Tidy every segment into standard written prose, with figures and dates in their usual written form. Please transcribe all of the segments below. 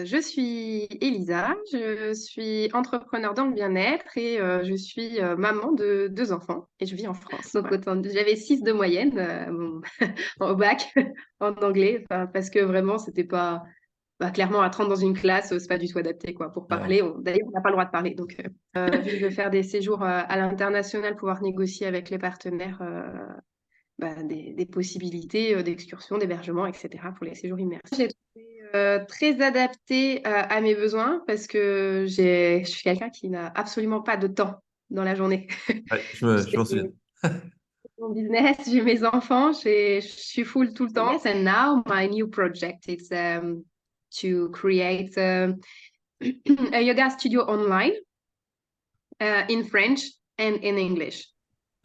Je suis Elisa, je suis entrepreneur dans le bien-être et je suis maman de deux enfants et je vis en France. Donc j'avais 6 de moyenne au bac en anglais, parce que vraiment c'était pas clairement à 30 dans une classe, c'est pas du tout adapté quoi pour Ouais. parler. D'ailleurs on n'a pas le droit de parler. Donc vu que je veux faire des séjours à l'international, pouvoir négocier avec les partenaires des possibilités d'excursion, d'hébergement, etc. pour les séjours immersifs. J'ai trouvé très adapté à mes besoins parce que je suis quelqu'un qui n'a absolument pas de temps dans la journée. Ouais, je J'ai m'en souviens. mon business, j'ai mes enfants, je suis full tout le temps. Yes, and now my new project is to create a yoga studio online in French and in English.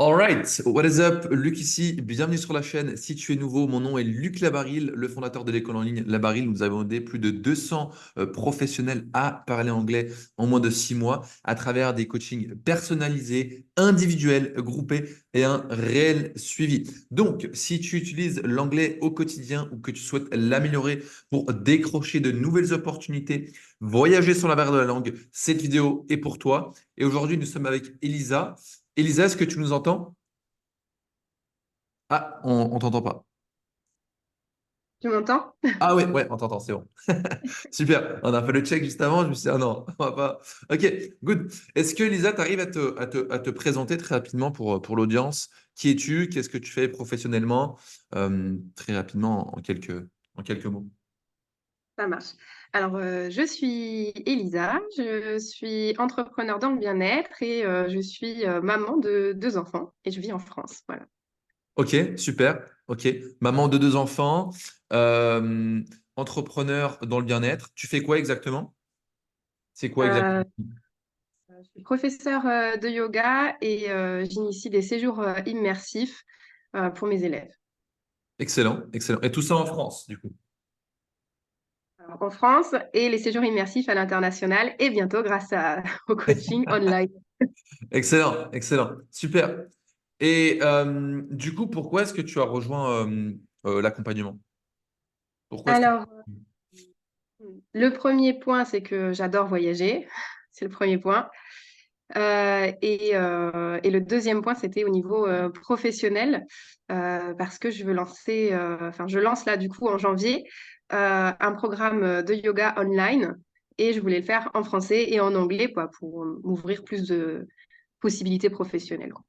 Alright, what is up? Luc ici, bienvenue sur la chaîne. Si tu es nouveau, mon nom est Luc Labarille, le fondateur de l'école en ligne Labarille. Nous avons aidé plus de 200 professionnels à parler anglais en moins de 6 mois à travers des coachings personnalisés, individuels, groupés et un réel suivi. Donc, si tu utilises l'anglais au quotidien ou que tu souhaites l'améliorer pour décrocher de nouvelles opportunités, voyager sur la barre de la langue, cette vidéo est pour toi. Et aujourd'hui, nous sommes avec Elisa. Elisa, est-ce que tu nous entends? Ah, on t'entend pas. Tu m'entends? Ah ouais, ouais, on t'entend, c'est bon. Super. On a fait le check juste avant. Je me suis dit, ah non, on va pas. Ok, good. Est-ce que Elisa, tu arrives à te présenter très rapidement pour l'audience? Qui es-tu? Qu'est-ce que tu fais professionnellement? Très rapidement, en quelques mots. Ça marche. Alors, je suis Elisa, je suis entrepreneur dans le bien-être et je suis maman de deux enfants et je vis en France. Voilà. Ok, super. Ok. Maman de deux enfants, euh, entrepreneur dans le bien-être. Tu fais quoi exactement? C'est quoi exactement? Euh, je suis professeure de yoga et j'initie des séjours immersifs pour mes élèves. Excellent, excellent. Et tout ça en France, du coup. Alors, en France et les séjours immersifs à l'international et bientôt grâce au coaching online. Excellent, excellent. Super. Et du coup, pourquoi est-ce que tu as rejoint l'accompagnement? Pourquoi est-ce que... Alors, le premier point, c'est que j'adore voyager. C'est le premier point. Et le deuxième point, c'était au niveau professionnel, parce que je veux lancer, enfin, je lance là du coup en janvier un programme de yoga online et je voulais le faire en français et en anglais quoi, pour m'ouvrir plus de possibilités professionnelles, quoi.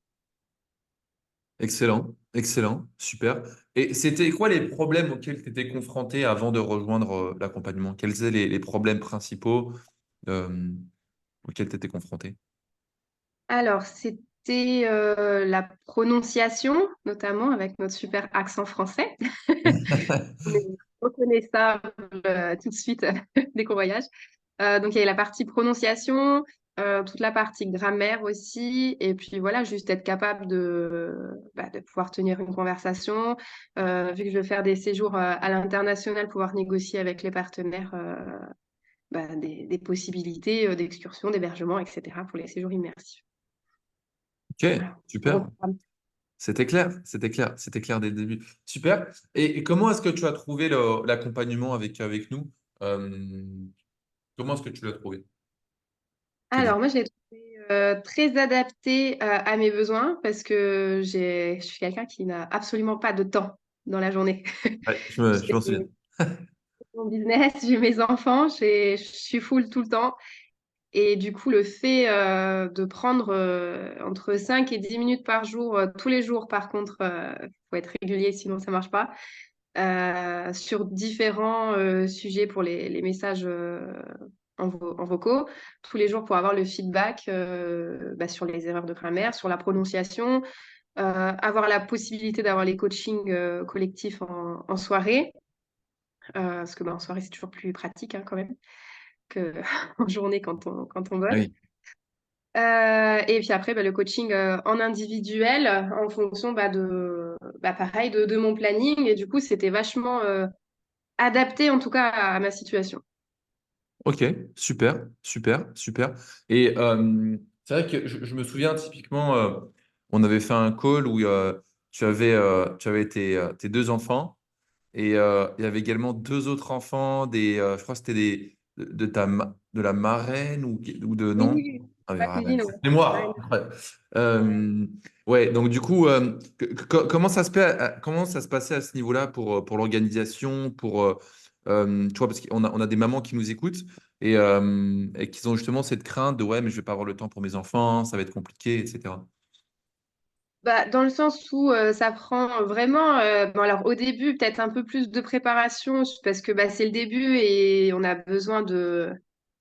Excellent, excellent, super. Et c'était quoi les problèmes auxquels tu étais confronté avant de rejoindre l'accompagnement? Quels étaient les problèmes principaux euh, auxquels tu étais confronté? Alors, c'était la prononciation, notamment avec notre super accent français. On est reconnaissable tout de suite dès qu'on voyage. Donc, il y avait la partie prononciation, toute la partie grammaire aussi, et puis voilà, juste être capable de pouvoir tenir une conversation. Vu que je veux faire des séjours à l'international, pouvoir négocier avec les partenaires des possibilités d'excursion, d'hébergement, etc. pour les séjours immersifs. Ok, Voilà. Gros super. programme. C'était clair, c'était clair, c'était clair dès le début. Super. Et comment est-ce que tu as trouvé l'accompagnement avec nous? Euh, comment est-ce que tu l'as trouvé? Quels- Alors, moi, je l'ai trouvé très adapté à mes besoins parce que je suis quelqu'un qui n'a absolument pas de temps dans la journée. Ouais, je m'en souviens. J'ai mon business, j'ai mes enfants, je suis full tout le temps. Et du coup, le fait de prendre entre 5 et 10 minutes par jour, tous les jours, par contre, il faut être régulier, sinon ça marche pas, sur différents sujets pour les messages en vocaux, tous les jours pour avoir le feedback sur les erreurs de grammaire, sur la prononciation, avoir la possibilité d'avoir les coachings collectifs en soirée, parce que en soirée, c'est toujours plus pratique quand même qu'en journée quand on Ah bosse. oui. Et puis après, le coaching en individuel en fonction pareil, de mon planning. Et du coup, c'était vachement adapté en tout cas à ma situation. Ok, super, super, super. Et c'est vrai que je me souviens typiquement, on avait fait un call où tu avais tes deux enfants et il y avait également deux autres enfants, je crois que c'était de la marraine ou de Oui, non? oui, Ah, mais, la cuisine, ouais. mémoire. Ouais. Ouais, donc du coup, comment ça se passait à ce niveau-là pour l'organisation, tu vois, parce qu'on a des mamans qui nous écoutent et qui ont justement cette crainte de ouais, mais je vais pas avoir le temps pour mes enfants, ça va être compliqué, etc. Bah, dans le sens où ça prend vraiment, bon, alors au début, peut-être un peu plus de préparation parce que bah, c'est le début et on a besoin de.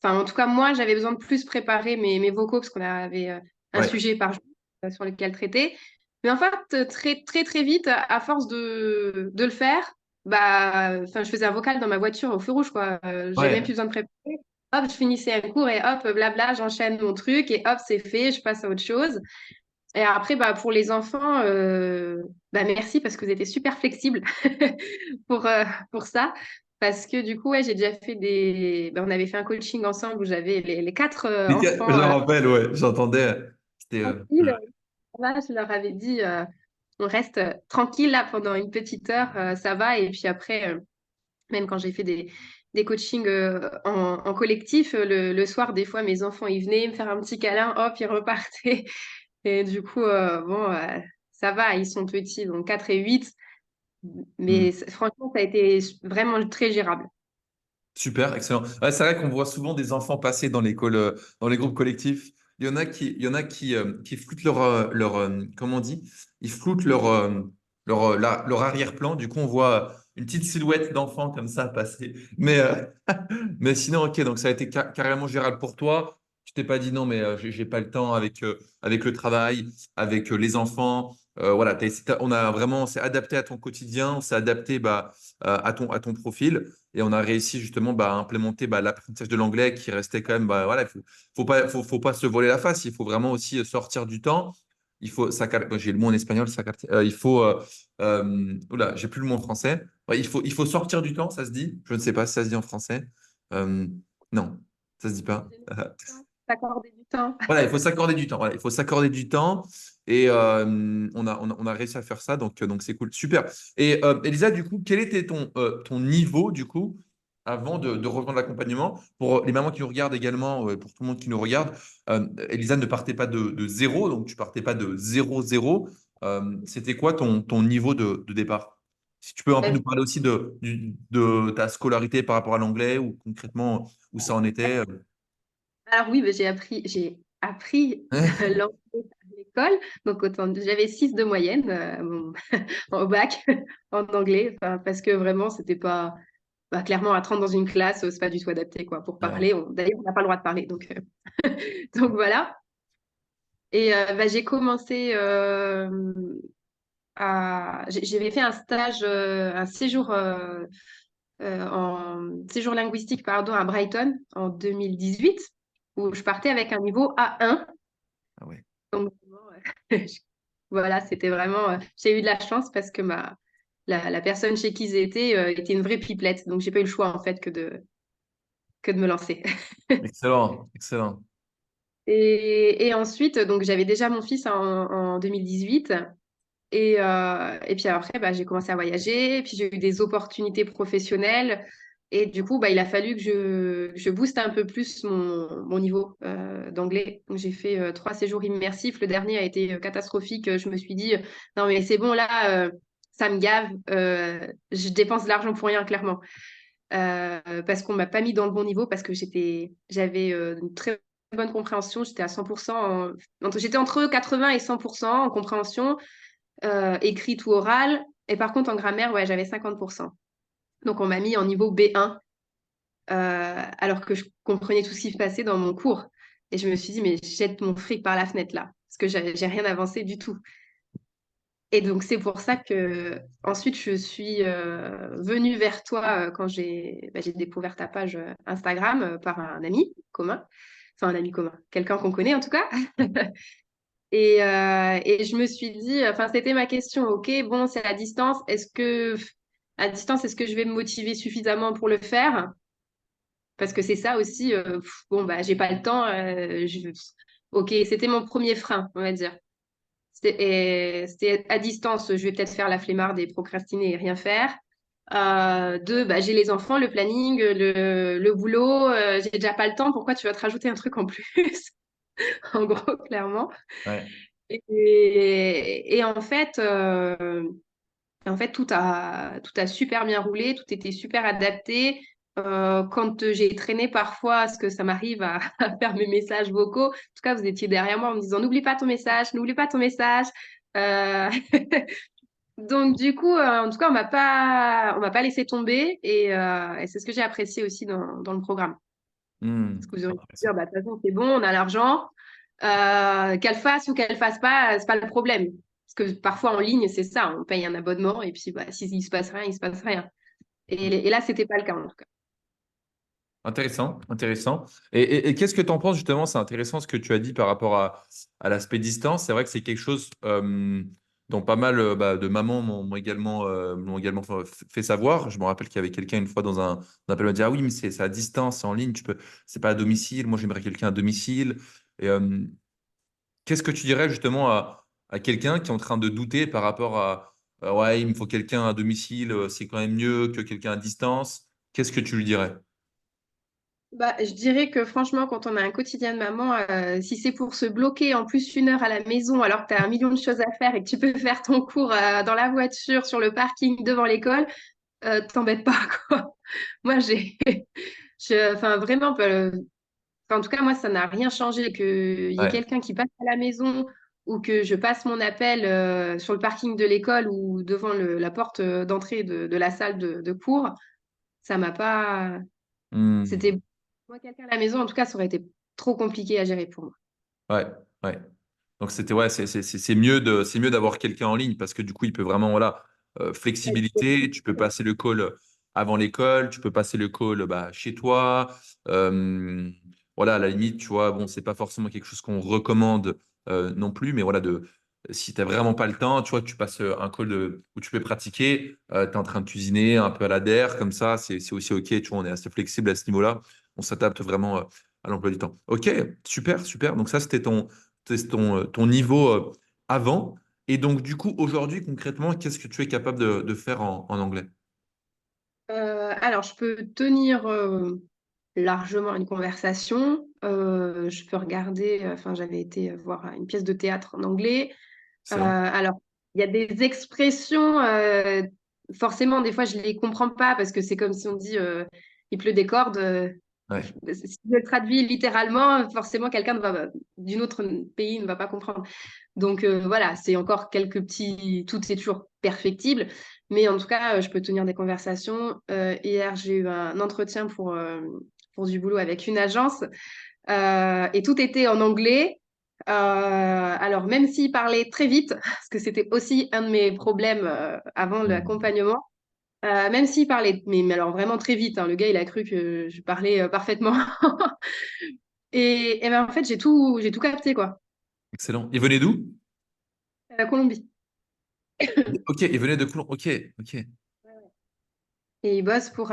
Enfin, en tout cas, moi, j'avais besoin de plus préparer mes vocaux parce qu'on avait un Ouais, sujet par jour sur lequel traiter. Mais en fait, très, très, très vite, à force de le faire, bah, enfin, je faisais un vocal dans ma voiture au feu rouge, quoi. J'avais même ouais. plus besoin de préparer. Hop, je finissais un cours et hop, blabla, j'enchaîne mon truc et hop, c'est fait, je passe à autre chose. Et après, bah, pour les enfants, bah, merci parce que vous étiez super flexibles pour ça. Parce que du coup, ouais, j'ai déjà fait bah, on avait fait un coaching ensemble où j'avais les quatre Je enfants me rappelle, ouais, j'entendais. C'était. tranquilles. Là, je leur avais dit, on reste tranquille là pendant une petite heure, ça va. Et puis après, même quand j'ai fait des coachings en collectif, le soir, des fois, mes enfants, ils venaient me faire un petit câlin, hop, ils repartaient. Et du coup, bon, ça va, ils sont petits, donc 4 et 8, Hmm. mais franchement, ça a été vraiment très gérable. Super, excellent. Ouais, c'est vrai qu'on voit souvent des enfants passer dans les groupes collectifs. Il y en a qui floutent comment on dit? Ils floutent leur arrière-plan. Du coup, on voit une petite silhouette d'enfant comme ça passer. Mais sinon, ok, donc ça a été carrément gérable pour toi. Tu t'es pas dit non, mais j'ai pas le temps avec le travail, avec les enfants. Voilà, on s'est adapté à ton quotidien, on s'est adapté bah, à ton profil. Et on a réussi justement bah, à implémenter bah, l'apprentissage de l'anglais qui restait quand même, bah, voilà, faut pas se voler la face, il faut vraiment aussi sortir du temps. J'ai le mot en espagnol, il faut, oula, j'ai plus le mot en français. Ouais, il faut sortir du temps, ça se dit. Je ne sais pas si ça se dit en français. Euh, non, ça se dit pas. S'accorder du temps. Voilà, il faut s'accorder du temps. Voilà, il faut s'accorder du temps. Et on a réussi à faire ça, donc c'est cool. Super. Et Elisa, du coup, quel était ton niveau, du coup, avant de rejoindre l'accompagnement? Pour les mamans qui nous regardent également, pour tout le monde qui nous regarde, Elisa ne partait pas de zéro, donc tu partais pas de zéro, zéro. C'était quoi ton niveau de départ? Si tu peux un peu nous parler aussi de ta scolarité par rapport à l'anglais ou concrètement où ça en était. Alors oui, bah, j'ai appris l'anglais à l'école, donc j'avais 6 de moyenne au bac en anglais, enfin, parce que vraiment, c'était pas, bah, clairement, à 30 dans une classe, c'est pas du tout adapté quoi, pour Ouais. parler. D'ailleurs, on n'a pas le droit de parler, donc, donc voilà. Et bah, j'ai commencé j'avais fait un stage, un séjour, en séjour linguistique pardon, à Brighton en 2018, où je partais avec un niveau A1. Ah ouais. Donc, vraiment, voilà, c'était vraiment. J'ai eu de la chance parce que la personne chez qui j'étais était une vraie pipelette. Donc, j'ai pas eu le choix en fait que de me lancer. Excellent, excellent. Et ensuite, donc j'avais déjà mon fils en 2018. Et puis après, bah, j'ai commencé à voyager, puis j'ai eu des opportunités professionnelles. Et du coup, bah, il a fallu que je booste un peu plus mon niveau d'anglais. Donc, j'ai fait 3 séjours immersifs. Le dernier a été catastrophique. Je me suis dit, non, mais c'est bon, là, ça me gave. Je dépense de l'argent pour rien, clairement. Parce qu'on m'a pas mis dans le bon niveau, parce que j'avais une très bonne compréhension. J'étais à 100%. J'étais entre 80 et 100% en compréhension écrite ou orale. Et par contre, en grammaire, ouais, j'avais 50%. Donc, on m'a mis en niveau B1, alors que je comprenais tout ce qui se passait dans mon cours. Et je me suis dit, mais je jette mon fric par la fenêtre là, parce que j'ai rien avancé du tout. Et donc, c'est pour ça que ensuite, je suis venue vers toi quand j'ai découvert ta page Instagram par un ami commun. Enfin, un ami commun, quelqu'un qu'on connaît en tout cas. Et je me suis dit, enfin, c'était ma question, ok, bon, c'est à distance, est-ce que je vais me motiver suffisamment pour le faire? Parce que c'est ça aussi, bon, bah, j'ai pas le temps, ok, c'était mon premier frein, on va dire. C'était à distance, je vais peut-être faire la flemmarde et procrastiner et rien faire. Deux, bah, j'ai les enfants, le planning, le boulot, j'ai déjà pas le temps. Pourquoi tu vas te rajouter un truc en plus? En gros, clairement. Ouais. Et en fait, tout a super bien roulé, tout était super adapté. Quand j'ai traîné parfois, ce que ça m'arrive à, à faire mes messages vocaux, en tout cas, vous étiez derrière moi en me disant, n'oublie pas ton message, n'oublie pas ton message. Euh, Donc, du coup, en tout cas, on m'a pas laissé tomber et c'est ce que j'ai apprécié aussi dans le programme. Parce que vous auriez pu Intéressant. dire, bah, de toute façon, c'est bon, on a l'argent, qu'elle fasse ou qu'elle fasse pas, c'est pas le problème. Parce que parfois en ligne, c'est ça, on paye un abonnement et puis bah, s'il se passe rien, il se passe rien. Et là, c'était pas le cas en tout cas. Intéressant, intéressant. Et qu'est-ce que tu en penses justement? C'est intéressant ce que tu as dit par rapport à l'aspect distance. C'est vrai que c'est quelque chose dont pas mal de mamans m'ont également fait savoir. Je me rappelle qu'il y avait quelqu'un une fois dans un appel, m'a dit, ah oui, mais c'est à distance, c'est en ligne, c'est pas à domicile. Moi, j'aimerais quelqu'un à domicile. Et qu'est-ce que tu dirais justement à quelqu'un qui est en train de douter par rapport à, ouais, il me faut quelqu'un à domicile, c'est quand même mieux que quelqu'un à distance. Qu'est-ce que tu lui dirais? Bah, je dirais que franchement, quand on a un quotidien de maman, si c'est pour se bloquer en plus 1 heure à la maison alors que tu as 1 million de choses à faire et que tu peux faire ton cours dans la voiture, sur le parking, devant l'école, t'embête pas, quoi. Moi, enfin, vraiment, enfin, en tout cas, moi, ça n'a rien changé qu'il y ait Ouais. quelqu'un qui passe à la maison ou que je passe mon appel sur le parking de l'école ou devant la porte d'entrée de la salle de cours. Ça m'a pas. Hmm. C'était moi, quelqu'un à la maison, en tout cas, ça aurait été trop compliqué à gérer pour moi. Ouais, ouais. Donc c'était ouais, c'est mieux d'avoir quelqu'un en ligne parce que du coup il peut vraiment voilà flexibilité. Tu peux passer le call avant l'école, tu peux passer le call chez toi. Euh, voilà, à la limite, tu vois, bon, c'est pas forcément quelque chose qu'on recommande non plus, mais voilà de si t'as vraiment pas le temps, tu vois, tu passes un call où tu peux pratiquer. Tu es en train de cuisiner un peu à la der comme ça, c'est aussi ok. Tu vois, on est assez flexible à ce niveau-là. On s'adapte vraiment à l'emploi du temps. Ok, super, super. Donc ça c'était ton niveau avant. Et donc, du coup, aujourd'hui, concrètement, qu'est-ce que tu es capable de faire en anglais? Alors, je peux tenir largement une conversation. Je peux regarder, enfin, j'avais été voir une pièce de théâtre en anglais. Excellent. Alors, il y a des expressions, forcément, des fois, je les comprends pas parce que c'est comme si on dit il pleut des cordes. Ouais. Si je le traduis littéralement, forcément, quelqu'un d'une autre pays ne va pas comprendre. Donc voilà, c'est encore quelques petits. Tout est toujours perfectible. Mais en tout cas, je peux tenir des conversations. Hier, j'ai eu un entretien pour du boulot avec une agence et tout était en anglais. Alors, même s'il parlait très vite, parce que c'était aussi un de mes problèmes avant Hmm. l'accompagnement, même s'il parlait, mais alors vraiment très vite, hein, le gars, il a cru que je parlais parfaitement. Et ben, en fait, j'ai tout capté, quoi. Excellent. Il venait d'où? Colombie. Ok, il venait de Coulon. Ok, ok. Et il bosse pour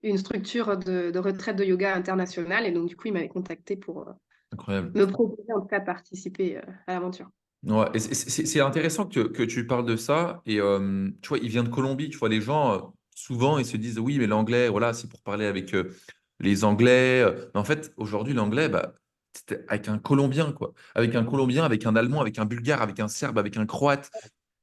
une structure de retraite de yoga internationale. Et donc, du coup, il m'avait contacté pour Incroyable. me proposer, en tout cas, de participer à l'aventure. Ouais, et c'est intéressant que tu parles de ça. Et tu vois, il vient de Colombie. Tu vois, les gens, souvent, ils se disent, oui, mais l'anglais, voilà, c'est pour parler avec les Anglais. Mais en fait, aujourd'hui, l'anglais, c'était avec un Colombien, quoi. Avec un Colombien, avec un Allemand, avec un Bulgare, avec un Serbe, avec un Croate,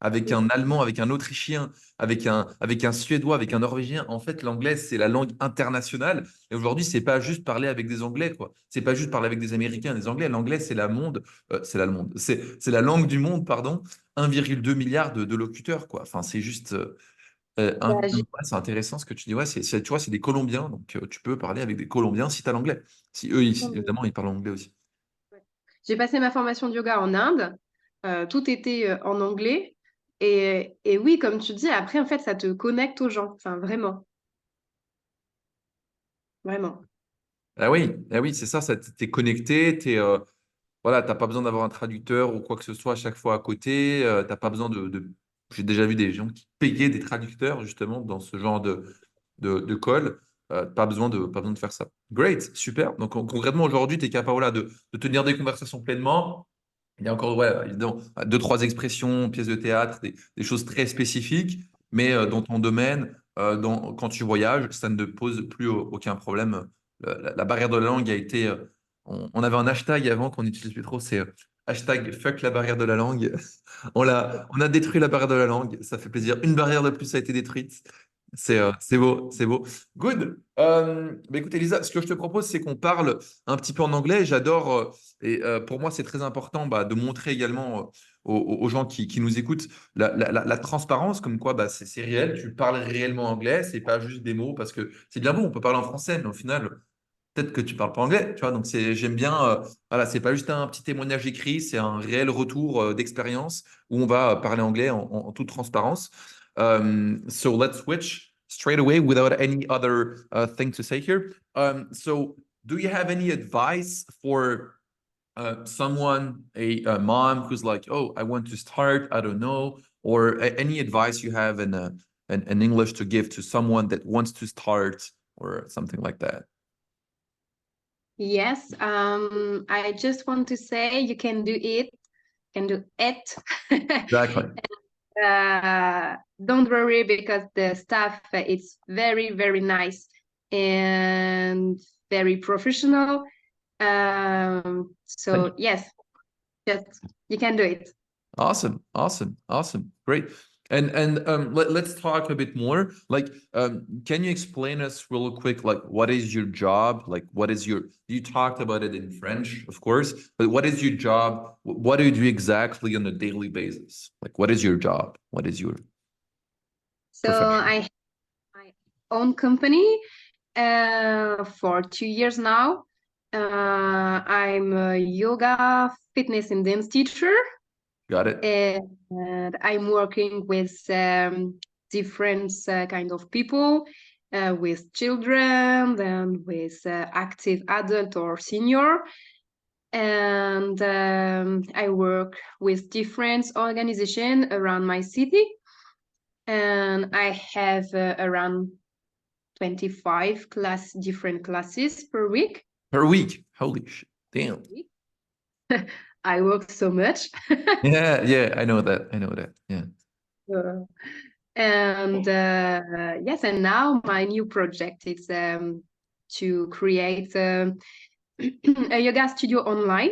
avec un Allemand, avec un Autrichien, avec un Suédois, avec un Norvégien. En fait, l'anglais, c'est la langue internationale. Et aujourd'hui, c'est pas juste parler avec des Anglais, quoi. C'est pas juste parler avec des Américains, des Anglais. L'anglais, c'est la monde. C'est la langue du monde, pardon. 1,2 milliard de locuteurs, quoi. Enfin, c'est juste Bah, ouais, c'est intéressant ce que tu dis. Ouais, tu vois, c'est des Colombiens, donc tu peux parler avec des Colombiens si tu as l'anglais. Si eux, évidemment, ils parlent anglais aussi. j'ai passé ma formation de yoga en Inde. Tout était en anglais. Et oui, comme tu dis, après, en fait, ça te connecte aux gens. Enfin, vraiment, vraiment. Ah oui, c'est ça, t'es connecté, voilà, t'as pas besoin d'avoir un traducteur ou quoi que ce soit à chaque fois à côté. T'as pas besoin J'ai déjà vu des gens qui payaient des traducteurs justement dans ce genre de call. Pas besoin de faire ça. Great, super. Donc concrètement, aujourd'hui, tu es capable voilà, de tenir des conversations pleinement. Il y a encore, ouais, évidemment, deux, trois expressions, pièces de théâtre, des choses très spécifiques. mais dans ton domaine, quand tu voyages, ça ne te pose plus aucun problème. La barrière de la langue a été. On avait un hashtag avant qu'on n'utilise plus trop, c'est hashtag fuck la barrière de la langue. On a détruit la barrière de la langue, ça fait plaisir. Une barrière de plus a été détruite. C'est beau, c'est beau. Good. Bah écoute, Elisa, ce que je te propose, c'est qu'on parle un petit peu en anglais. J'adore, pour moi, c'est très important bah, de montrer également aux gens qui nous écoutent la transparence, comme quoi bah, c'est réel. Tu parles réellement anglais, c'est pas juste des mots, parce que c'est bien bon, on peut parler en français, mais au final, peut-être que tu parles pas anglais, tu vois. Donc j'aime bien, voilà, c'est pas juste un petit témoignage écrit, c'est un réel retour d'expérience où on va parler anglais en toute transparence. So let's switch straight away without any other thing to say here. So do you have any advice for someone, a mom who's like, oh, I want to start, I don't know, or any advice you have in English to give to someone that wants to start or something like that? Yes, I just want to say you can do it, can do it. Exactly. Don't worry because the staff it's very, very nice and very professional. Thank So yes, just you can do it. Awesome, awesome, awesome, great. And let's talk a bit more. Like, can you explain us real quick, like, what is your job? Like, what is your? You talked about it in French, of course, but what is your job? What do you do exactly on a daily basis? Like, what is your job? What is your So profession? I have my own company for 2 years now. I'm a yoga, fitness, and dance teacher. Got it. And I'm working with different kind of people, with children and with active adult or senior. And I work with different organizations around my city. And I have around 25 different classes per week. Per week. Holy shit. Damn. I work so much. Yeah, yeah, I know that. I know that. Yeah. Uh, and yes, and now my new project is to create a yoga studio online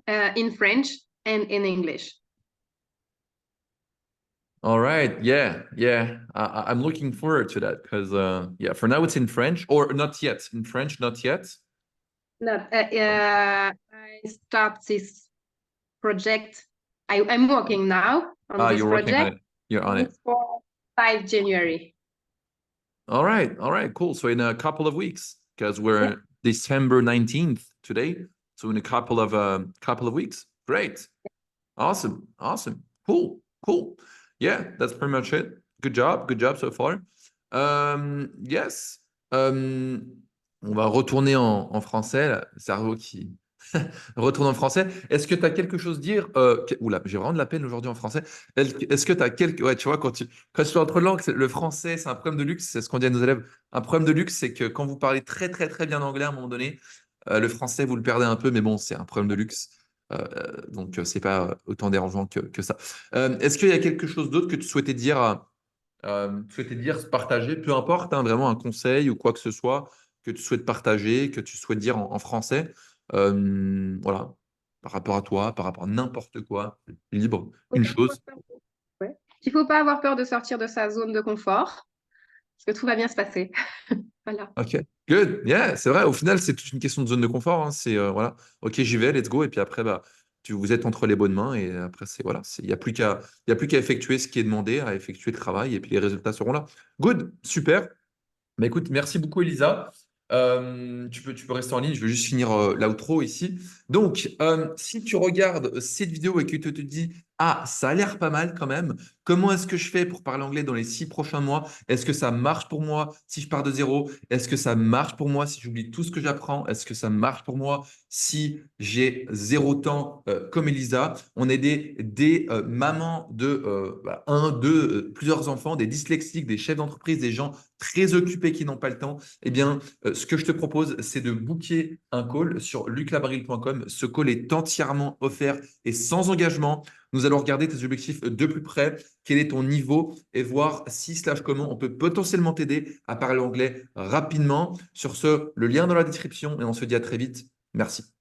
in French and in English. All right. Yeah. Yeah. I'm looking forward to that because, yeah, for now it's in French or not yet. In French, not yet. Not, I start this project. I'm working now on Ah, this you're working on project. it. You're on And it. it's for 5 January. All right. All right. Cool. So in a couple of weeks, because Yeah. we're December 19th today. So in a couple of weeks. Great. Awesome. Awesome. Cool. Cool. Yeah, that's pretty much it. Good job. Good job so far. Yes. On va retourner en français, là. Le cerveau qui retourne en français. Est-ce que tu as quelque chose à dire Oula, j'ai vraiment de la peine aujourd'hui en français. Est-ce que tu as quelque... Ouais, tu vois, quand tu es entre langues, le français, c'est un problème de luxe. C'est ce qu'on dit à nos élèves. Un problème de luxe, c'est que quand vous parlez très, très, très bien anglais à un moment donné, le français, vous le perdez un peu, mais bon, c'est un problème de luxe. Donc, c'est pas autant dérangeant que ça. Est-ce qu'il y a quelque chose d'autre que tu souhaitais dire, se partager, peu importe, hein, vraiment un conseil ou quoi que ce soit que tu souhaites partager, que tu souhaites dire en français, voilà, par rapport à toi, par rapport à n'importe quoi, libre, Faut une pas avoir chose. peur ouais. Il faut pas avoir peur de sortir de sa zone de confort, parce que tout va bien se passer. Voilà. Ok, good, yeah, c'est vrai. Au final, c'est toute une question de zone de confort. Hein. C'est voilà, ok, j'y vais, let's go. Et puis après, bah, vous êtes entre les bonnes mains. Et après, c'est voilà, il n'y a plus il y a plus qu'à effectuer ce qui est demandé, à effectuer le travail. Et puis les résultats seront là. Good, super. Bah, écoute, merci beaucoup, Elisa. Tu peux rester en ligne. Je vais juste finir l'outro ici. Donc, si tu regardes cette vidéo et que tu te dis, ah, ça a l'air pas mal quand même. Comment est-ce que je fais pour parler anglais dans les 6 prochains mois? Est-ce que ça marche pour moi si je pars de zéro? Est-ce que ça marche pour moi si j'oublie tout ce que j'apprends? Est-ce que ça marche pour moi si j'ai zéro temps comme Elisa? On est des mamans de un, deux, plusieurs enfants, des dyslexiques, des chefs d'entreprise, des gens très occupés qui n'ont pas le temps. Eh bien, ce que je te propose, c'est de booker un call sur luclabaril.com. Ce call est entièrement offert et sans engagement. Nous allons regarder tes objectifs de plus près, quel est ton niveau et voir si slash comment on peut potentiellement t'aider à parler anglais rapidement. Sur ce, le lien dans la description et on se dit à très vite. Merci.